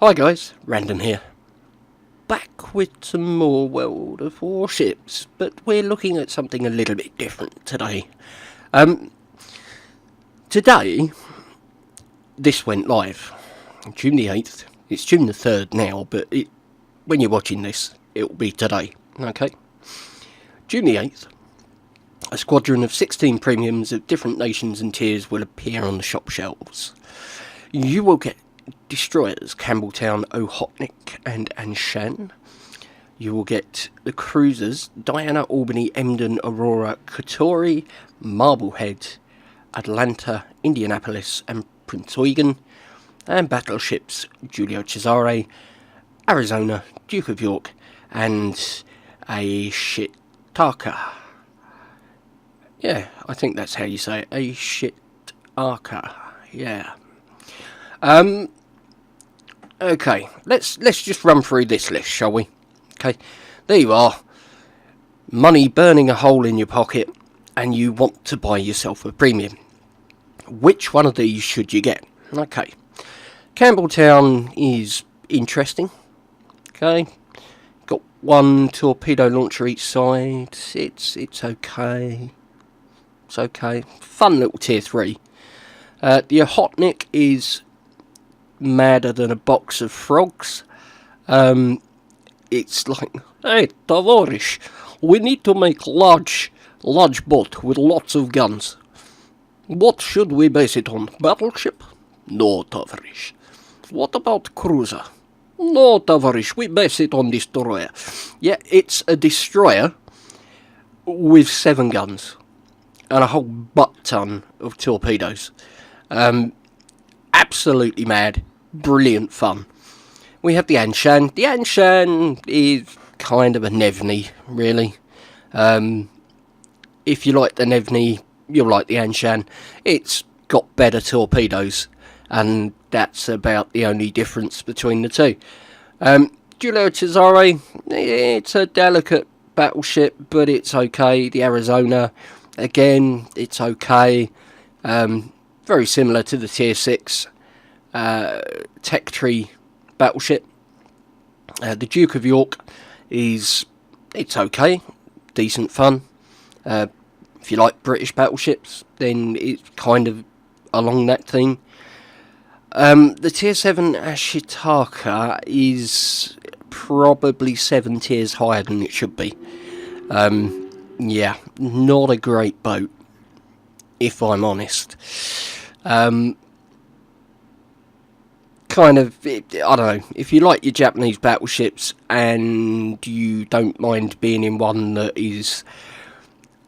Hi guys, Random here. Back with some more World of Warships, but we're looking at something a little bit different today. Today, this went live, June the 8th. It's June the 3rd now, but when you're watching this, it'll be today, okay? June the 8th, a squadron of 16 premiums of different nations and tiers will appear on the shop shelves. You will get destroyers Campbelltown, Ochotnik and Anshan. You will get the cruisers Diana, Albany, Emden, Aurora, Katori, Marblehead, Atlanta, Indianapolis and Prince Eugen, and battleships Giulio Cesare, Arizona, Duke of York and a Shitaka. Yeah, I think that's how you say it, a Shitaka, yeah. Okay, let's just run through this list, shall we? Okay, there you are. Money burning a hole in your pocket, and you want to buy yourself a premium. Which one of these should you get? Okay, Campbelltown is interesting. Okay, got one torpedo launcher each side. It's okay. It's okay. Fun little tier 3. The Ochotnik is madder than a box of frogs. It's like, hey, Tavorish, we need to make large boat with lots of guns. What should we base it on? Battleship? No, Tavorish. What about cruiser? No, Tavorish, we base it on destroyer. Yeah, it's a destroyer with 7 guns and a whole butt-ton of torpedoes. Absolutely mad. Brilliant fun. We have the Anshan. The Anshan is kind of a Nevny, really. If you like the Nevny, you'll like the Anshan. It's got better torpedoes, and that's about the only difference between the two. Giulio Cesare, it's a delicate battleship, but it's okay. The Arizona, again, it's okay. Very similar to the Tier 6 Tech Tree battleship. The Duke of York it's okay, decent fun. If you like British battleships, then it's kind of along that theme. The Tier 7 Ashitaka is probably 7 tiers higher than it should be. Yeah, not a great boat, if I'm honest. Kind of, I don't know, if you like your Japanese battleships and you don't mind being in one that is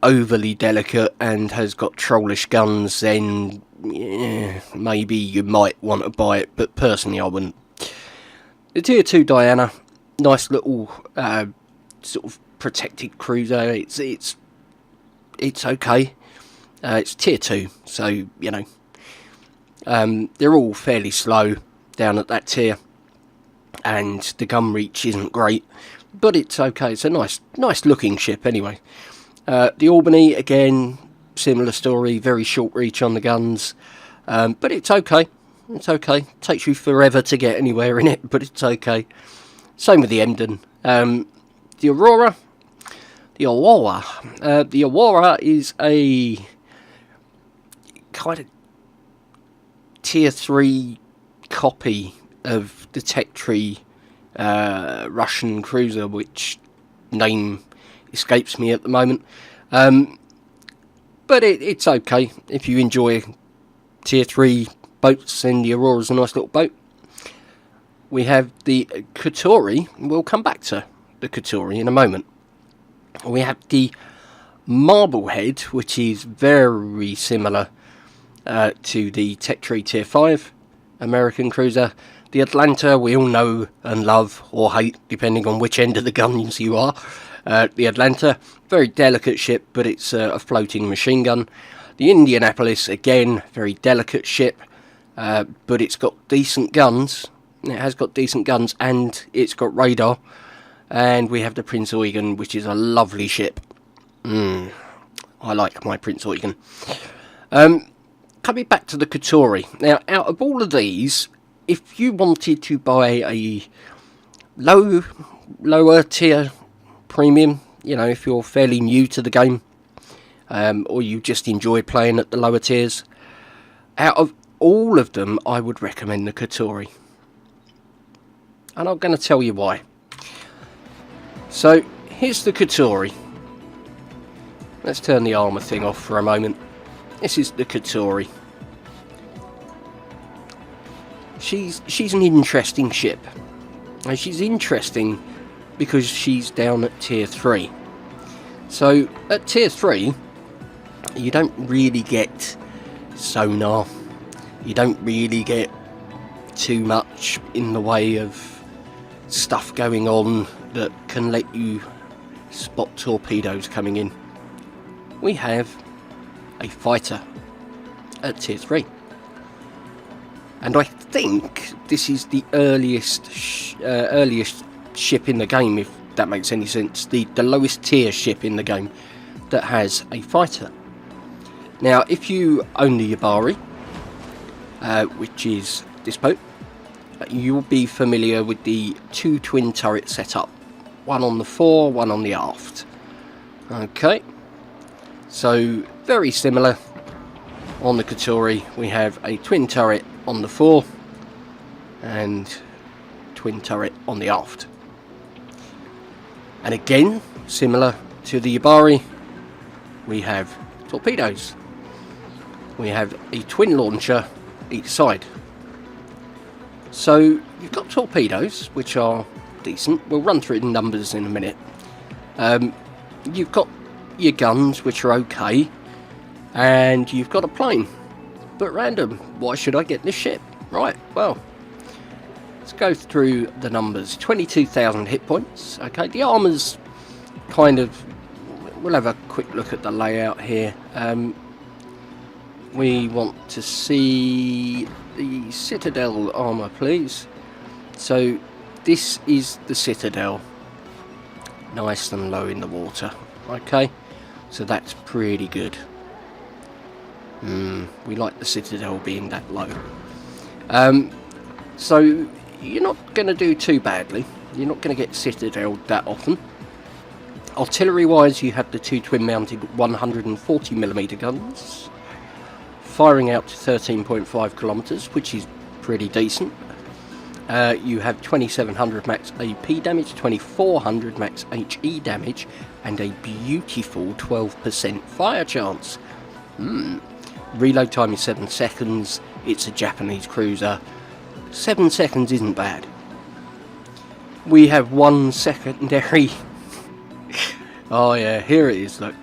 overly delicate and has got trollish guns, then yeah, maybe you might want to buy it, but personally I wouldn't. The Tier 2 Diana, nice little sort of protected cruiser. It's okay. It's Tier 2, so, you know, they're all fairly slow down at that tier, and the gun reach isn't great, but it's okay. It's a nice looking ship anyway. The Albany, again, similar story, very short reach on the guns, but it's okay. It's okay. Takes you forever to get anywhere in it, but it's okay. Same with the Emden. The Aurora. The Aurora is a kind of Tier 3 copy of the Tech Tree Russian cruiser, which name escapes me at the moment. But it's okay. If you enjoy Tier 3 boats, then the Aurora's a nice little boat. We have the Katori. We'll come back to the Katori in a moment. We have the Marblehead, which is very similar to the Tech Tree Tier 5 American cruiser. The Atlanta, we all know and love or hate, depending on which end of the guns you are. The Atlanta, very delicate ship, but it's a floating machine gun. The Indianapolis, again, very delicate ship, but it's got decent guns. It has got decent guns, and it's got radar. And we have the Prince Eugen, which is a lovely ship. I like my Prince Eugen. Coming back to the Katori. Now, out of all of these, if you wanted to buy a lower tier premium, you know, if you're fairly new to the game, or you just enjoy playing at the lower tiers, out of all of them, I would recommend the Katori. And I'm going to tell you why. So, here's the Katori. Let's turn the armour thing off for a moment. This is the Katori. She's an interesting ship. And she's interesting because she's down at tier 3. So, at tier 3, you don't really get sonar. You don't really get too much in the way of stuff going on that can let you spot torpedoes coming in. We have a fighter at tier 3. And I think this is the earliest ship in the game, if that makes any sense. The lowest tier ship in the game that has a fighter. Now, if you own the Yabari, which is this boat, you'll be familiar with the 2 twin turret setup. One on the fore, one on the aft. Okay, so very similar. On the Katori, we have a twin turret on the fore and twin turret on the aft. And again, similar to the Yabari, we have torpedoes. We have a twin launcher each side. So you've got torpedoes, which are decent. We'll run through the numbers in a minute. You've got your guns, which are okay. And you've got a plane. But random, why should I get this ship? Right, well, let's go through the numbers. 22,000 hit points. Okay, the armour's kind of... We'll have a quick look at the layout here. We want to see the Citadel armour, please. So, this is the Citadel. Nice and low in the water. Okay, so that's pretty good. We like the Citadel being that low. So you're not going to do too badly. You're not going to get Citadel that often. Artillery wise, you have the 2 twin mounted 140mm guns, firing out to 13.5 kilometers, which is pretty decent. You have 2700 max AP damage, 2400 max HE damage, and a beautiful 12% fire chance. Reload time is 7 seconds. It's a Japanese cruiser. 7 seconds isn't bad. We have one secondary... oh yeah, here it is, look.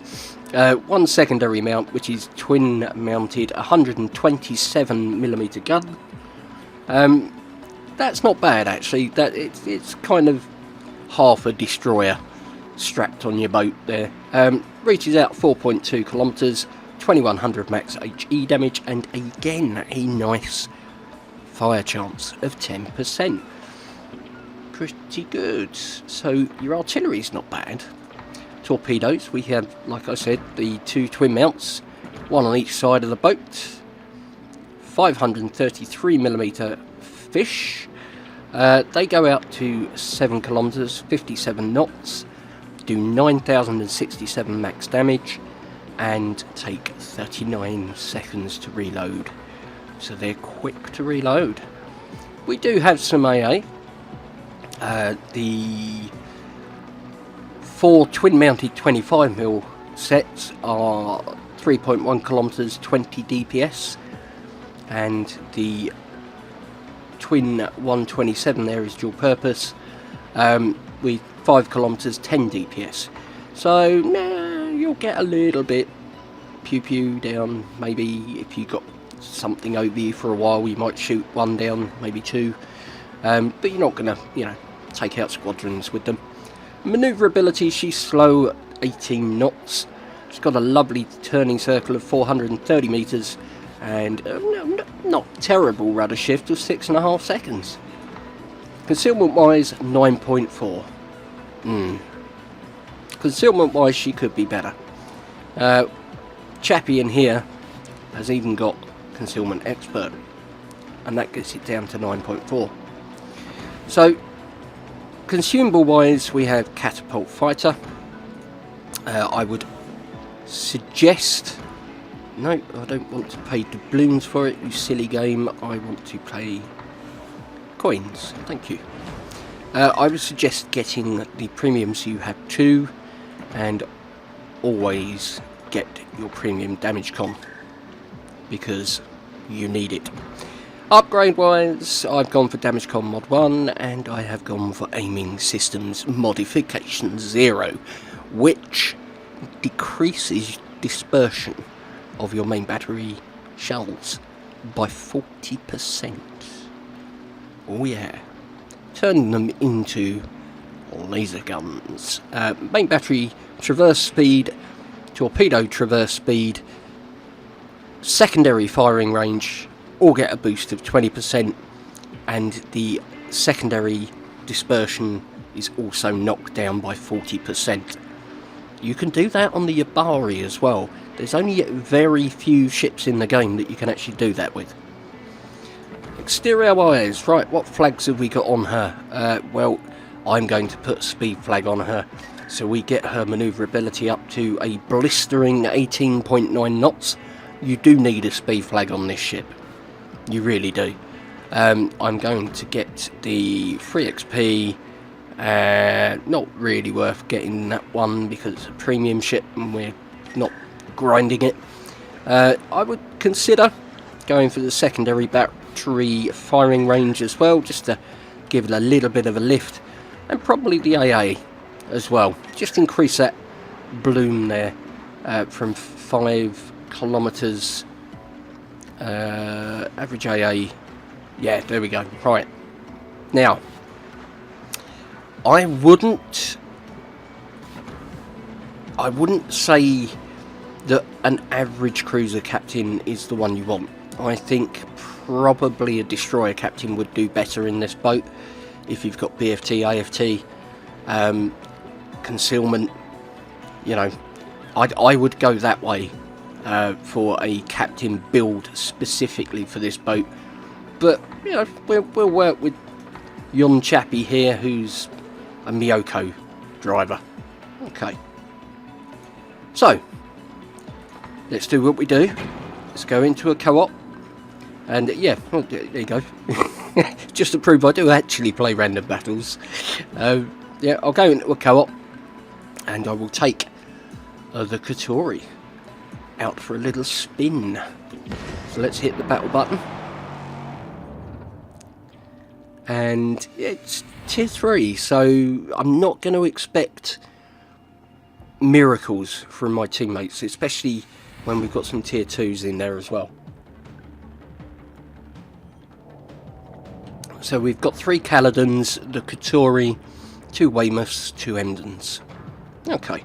One secondary mount, which is twin mounted 127mm gun. That's not bad actually. It's kind of half a destroyer strapped on your boat there. Reaches out 4.2 kilometers. 2100 max HE damage, and again a nice fire chance of 10%. Pretty good. So your artillery's not bad. Torpedoes, we have, like I said, the 2 twin mounts, one on each side of the boat. 533mm fish. They go out to 7 kilometers, 57 knots, do 9067 max damage, and take 39 seconds to reload. So they're quick to reload. We do have some AA. The 4 twin mounted 25mm sets are 3.1 kilometers, 20 DPS, and the twin 127 there is dual purpose, with 5 kilometers, 10 DPS. So you'll get a little bit pew down. Maybe if you got something over you for a while, you might shoot 1 down, maybe 2, but you're not gonna, take out squadrons with them. Maneuverability, she's slow, 18 knots. She's got a lovely turning circle of 430 meters, and not terrible rudder shift of 6.5 seconds. Concealment wise, 9.4. Concealment wise, she could be better. Chappie in here has even got concealment expert. and that gets it down to 9.4. So, consumable wise, we have Catapult Fighter. I would suggest... No, I don't want to pay doubloons for it, you silly game. I want to pay coins. Thank you. I would suggest getting the premium so you have 2, and always get your premium damage con, because you need it. Upgrade wise, I've gone for damage con mod 1, and I have gone for aiming systems modification 0, which decreases dispersion of your main battery shells by 40%. Oh yeah. Turning them into laser guns. Main battery traverse speed, torpedo traverse speed, secondary firing range all get a boost of 20%, and the secondary dispersion is also knocked down by 40%. You can do that on the Yabari as well. There's only very few ships in the game that you can actually do that with. Exterior wise, right, what flags have we got on her? Well, I'm going to put a speed flag on her, so we get her manoeuvrability up to a blistering 18.9 knots. You do need a speed flag on this ship. You really do. I'm going to get the free XP. Not really worth getting that one because it's a premium ship and we're not grinding it. I would consider going for the secondary battery firing range as well, just to give it a little bit of a lift, and probably the AA as well. Just increase that bloom there from 5 kilometers. Average AA. Yeah, there we go. Right. Now, I wouldn't say that an average cruiser captain is the one you want. I think probably a destroyer captain would do better in this boat if you've got BFT, AFT, concealment. You know, I would go that way for a captain build specifically for this boat. But you know, we'll work with Yon Chappie here, who's a Miyoko driver. Okay. So, let's do what we do. Let's go into a co-op. And yeah, well, there you go. Just to prove I do actually play random battles. Yeah, I'll go into a co-op. And I will take the Katori out for a little spin. So let's hit the battle button. And it's tier 3, so I'm not going to expect miracles from my teammates, especially when we've got some tier 2s in there as well. So we've got 3 Caledons, the Katori, 2 Weymouths, 2 Emdens. Okay.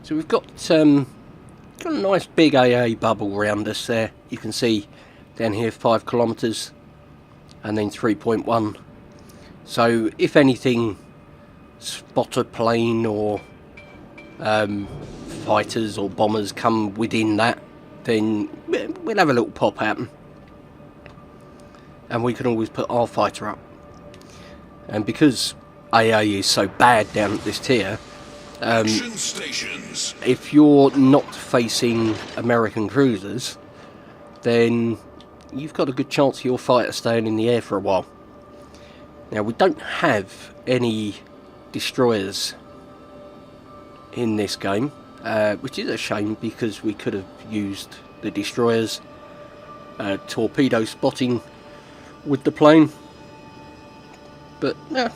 So we've got a nice big AA bubble around us there. You can see down here 5 kilometers and then 3.1. So if anything, spotter plane or fighters or bombers come within that, then we'll have a little pop at them. And we can always put our fighter up. And because AA is so bad down at this tier, if you're not facing American cruisers, then you've got a good chance of your fighter staying in the air for a while. Now, we don't have any destroyers in this game, which is a shame because we could have used the destroyers, torpedo spotting with the plane. But yeah,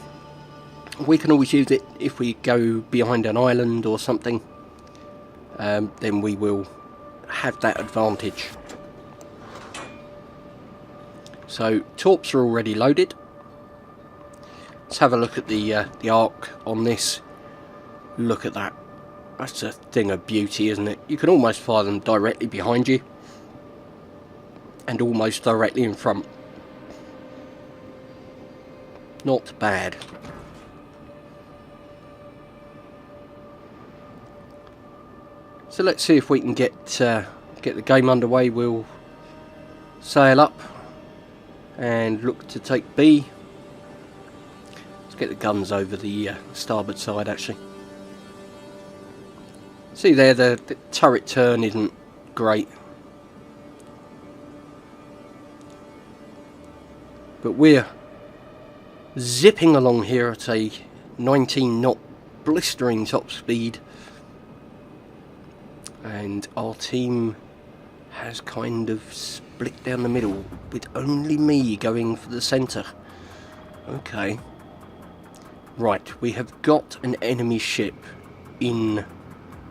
we can always use it if we go behind an island or something. Then we will have that advantage. So torps are already loaded. Let's have a look at the arc on this. Look at that. That's a thing of beauty, isn't it? You can almost fire them directly behind you and almost directly in front. Not bad. So let's see if we can get the game underway. We'll sail up and look to take B. Let's get the guns over the starboard side actually. See there, the turret turn isn't great. But we're zipping along here at a 19 knot blistering top speed. And our team has kind of split down the middle with only me going for the centre. Okay. Right, we have got an enemy ship in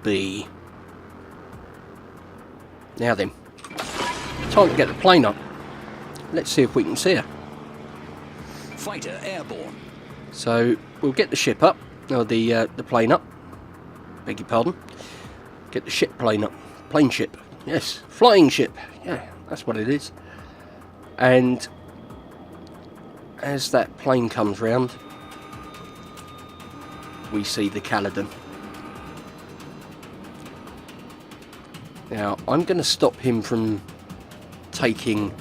B. Now then, time to get the plane up. Let's see if we can see her. Fighter airborne. So we'll get the ship up, or the plane up. Beg your pardon. Get the ship plane up. Plane ship. Yes, flying ship. Yeah, that's what it is. And as that plane comes round, we see the Caledon. Now, I'm going to stop him from taking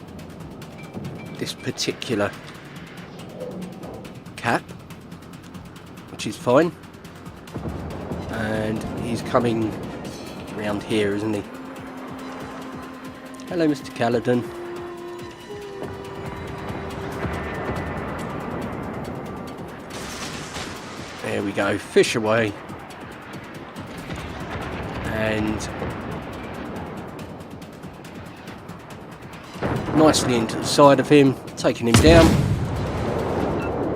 this particular cap, which is fine. And he's coming around here, isn't he? Hello, Mr. Caledon. There we go, fish away. And nicely into the side of him, taking him down.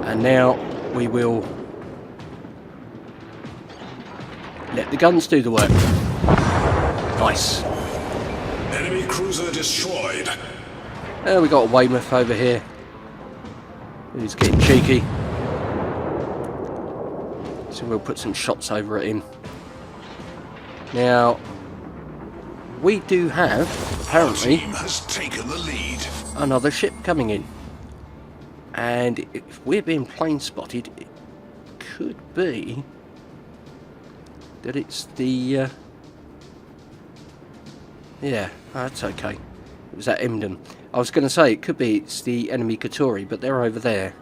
And now we will let the guns do the work. Nice. Enemy cruiser destroyed. We got a Weymouth over here who's getting cheeky. So we'll put some shots over at him. Now, we do have, apparently, team has taken the lead. Another ship coming in. And if we're being plane spotted, it could be that it's the... yeah, that's okay. It was at Emden. I was going to say, it could be it's the enemy Katori, but they're over there.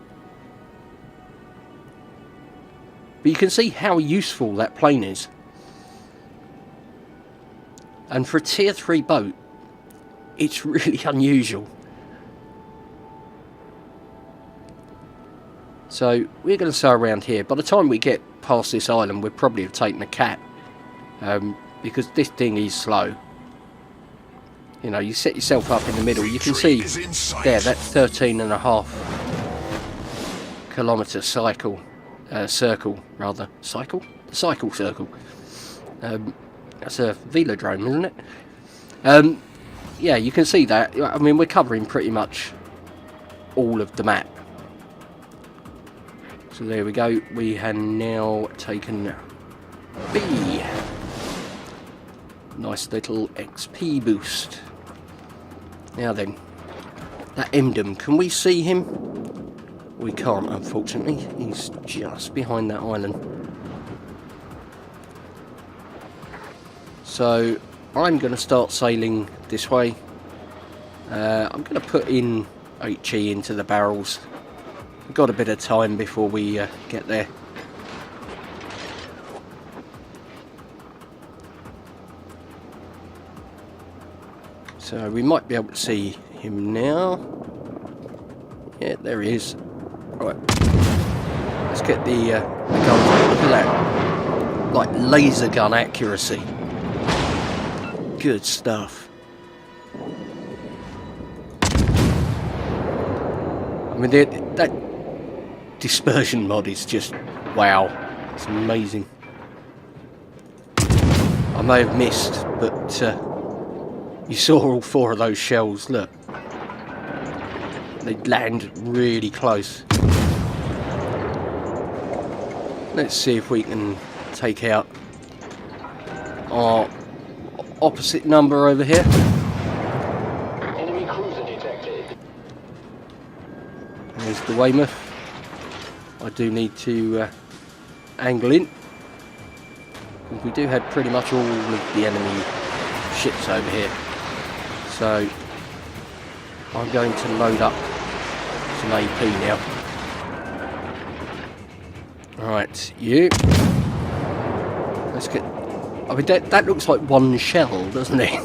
But you can see how useful that plane is. And for a tier 3 boat, it's really unusual. So we're going to sail around here. By the time we get past this island, we'll probably have taken a cat. Because this thing is slow. You know, you set yourself up in the middle. You can see there, that 13.5 kilometre cycle. Circle, rather. Cycle? The cycle circle. That's a velodrome, isn't it? Yeah, you can see that. I mean, we're covering pretty much all of the map. So there we go. We have now taken B. Nice little XP boost. Now then, that Emden, can we see him? We can't, unfortunately. He's just behind that island. So I'm going to start sailing this way. I'm going to put in HE into the barrels. We've got a bit of time before we get there. So we might be able to see him now. Yeah, there he is. Right. Let's get the gun. Look at that. Like laser gun accuracy. Good stuff. I mean, that dispersion mod is just wow. It's amazing. I may have missed, but you saw all 4 of those shells. Look, they land really close. Let's see if we can take out our opposite number over here. Enemy cruiser detected. There's the Weymouth. I do need to angle in. We do have pretty much all of the enemy ships over here. So I'm going to load up some AP now. Alright, you. Let's get... I mean, that looks like one shell, doesn't it?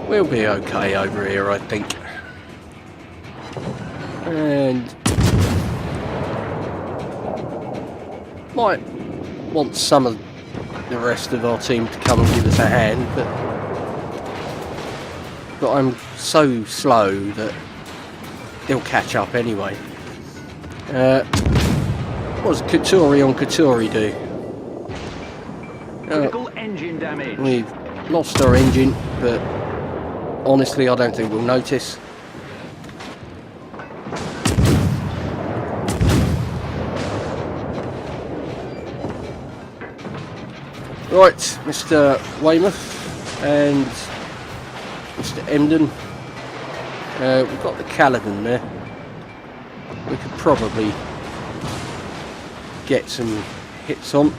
We'll be okay over here, I think. And... might want some of the rest of our team to come and give us a hand, but I'm so slow that they'll catch up anyway. What does Katuri on Katuri do? Critical engine damage. We've lost our engine, but honestly I don't think we'll notice. Right, Mr. Weymouth and Mr. Emden. We've got the Caledon there. We could probably get some hits on.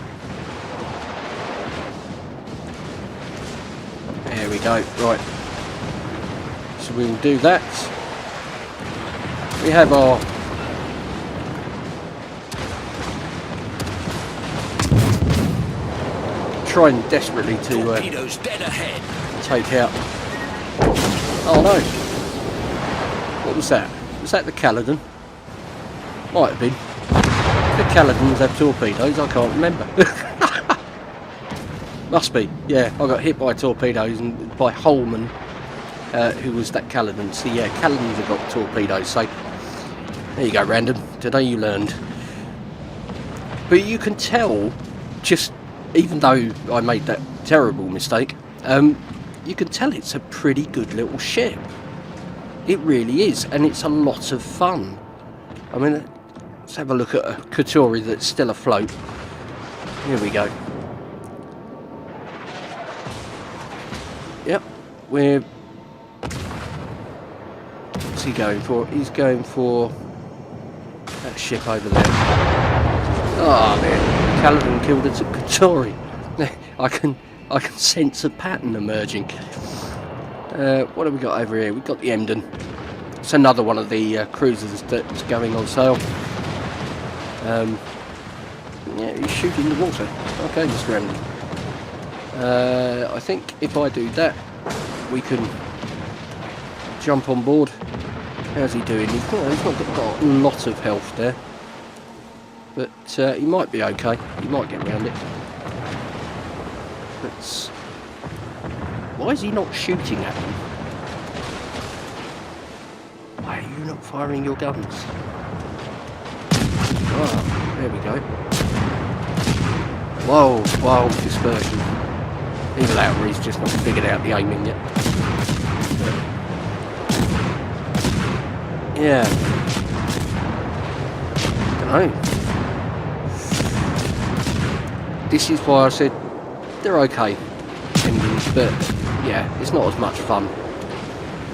There we go, right. So we will do that. We have our trying desperately to Torpedoes dead ahead. take out. Oh no! What was that? Was that the Caledon? Might have been. The Caledons have torpedoes, I can't remember. Must be, yeah. I got hit by torpedoes and by Holman, who was that Caledon. So yeah, Caledons have got torpedoes, so there you go, random. Today you learned. But you can tell, just even though I made that terrible mistake, you can tell it's a pretty good little ship. It really is, and it's a lot of fun. I mean, let's have a look at a Katuri that's still afloat. Here we go. Yep, we're... what's he going for? He's going for that ship over there. Oh man, Caledon killed it at Katuri. I can sense a pattern emerging. What have we got over here? We've got the Emden. It's another one of the cruisers that's going on sale. Yeah, he's shooting the water. Okay, Mr. Emden. I think if I do that, we can jump on board. How's he doing? He's not got a lot of health there. But he might be okay. He might get around it. Let's... why is he not shooting at them? Why are you not firing your guns? Ah, there we go. Whoa, whoa, dispersion. Either that or he's just not figured out the aiming yet. But, yeah. Don't know. This is why I said they're okay engines, but yeah, it's not as much fun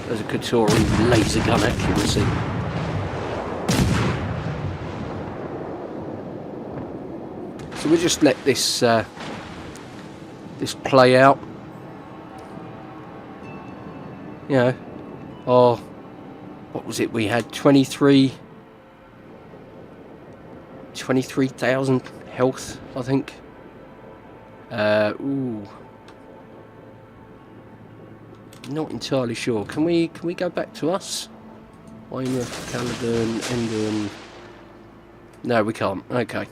as a Katuri laser gun accuracy. So we'll just let this this play out. You know, oh, what was it? We had 23,000 health, I think. Ooh. Not entirely sure. Can we go back to us? Weymouth, Caledon, Emden. No, we can't. Okay.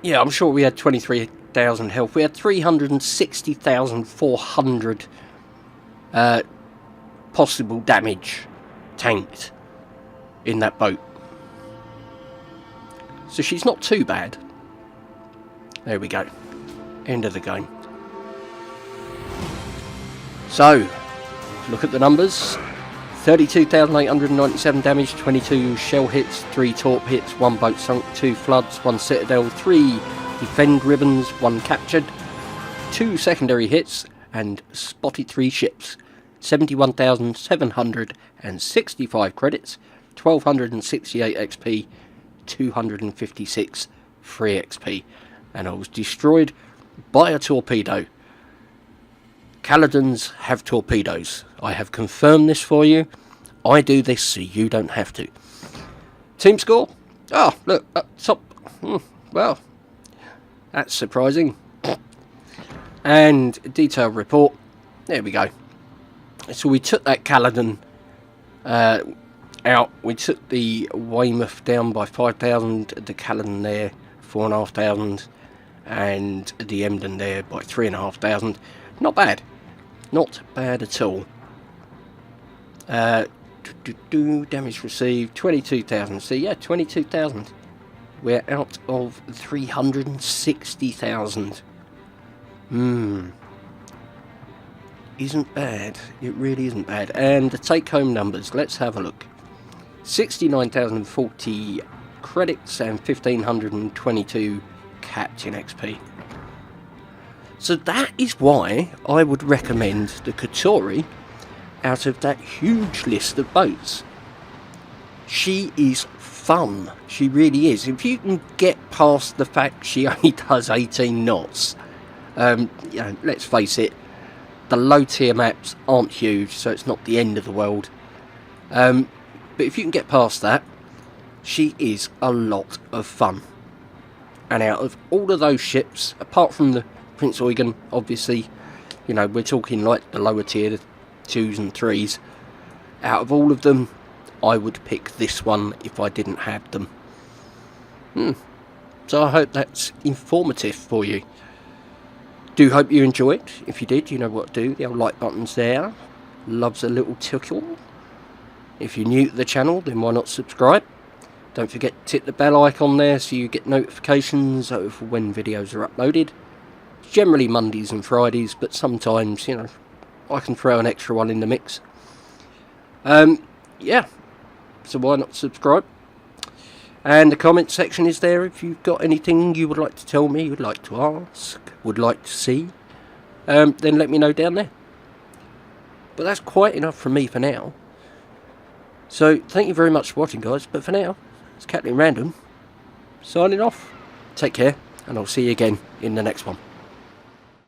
Yeah, I'm sure we had 23,000 health. We had 360,400 possible damage tanked in that boat. So she's not too bad. There we go. End of the game. So, look at the numbers. 32,897 damage, 22 shell hits, 3 torp hits, 1 boat sunk, 2 floods, 1 citadel, 3 defend ribbons, 1 captured, 2 secondary hits, and spotted 3 ships. 71,765 credits, 1,268 XP, 256 free XP, and I was destroyed by a torpedo. Caledons have torpedoes. I have confirmed this for you. I do this so you don't have to. Team score? Oh, look, up top. Well, that's surprising. And detailed report. There we go. So we took that Caledon out. We took the Weymouth down by 5,000. The Caledon there, 4,500. And the Emden there by 3,500. Not bad. Not bad at all. Damage received 22,000. So yeah, 22,000. We're out of 360,000. Isn't bad. It really isn't bad. And the take-home numbers. Let's have a look. 69,040 credits and 1,522 captain XP. So that is why I would recommend the Katori out of that huge list of boats. She is fun. She really is. If you can get past the fact she only does 18 knots, you know, let's face it, the low tier maps aren't huge, so it's not the end of the world. But if you can get past that, she is a lot of fun. And out of all of those ships, apart from the Prince Eugen, obviously, you know, we're talking like the lower tier, the 2s and 3s. Out of all of them, I would pick this one if I didn't have them. So I hope that's informative for you. Do hope you enjoyed. If you did, you know what to do. The old like button's there. Loves a little tickle. If you're new to the channel, then why not subscribe? Don't forget to hit the bell icon there so you get notifications of when videos are uploaded. It's generally Mondays and Fridays, but sometimes, you know, I can throw an extra one in the mix. Yeah, so why not subscribe? And the comment section is there if you've got anything you would like to tell me, you'd like to ask, would like to see, then let me know down there. But that's quite enough from me for now. So thank you very much for watching, guys, but for now, it's Captain Random signing off. Take care, and I'll see you again in the next one.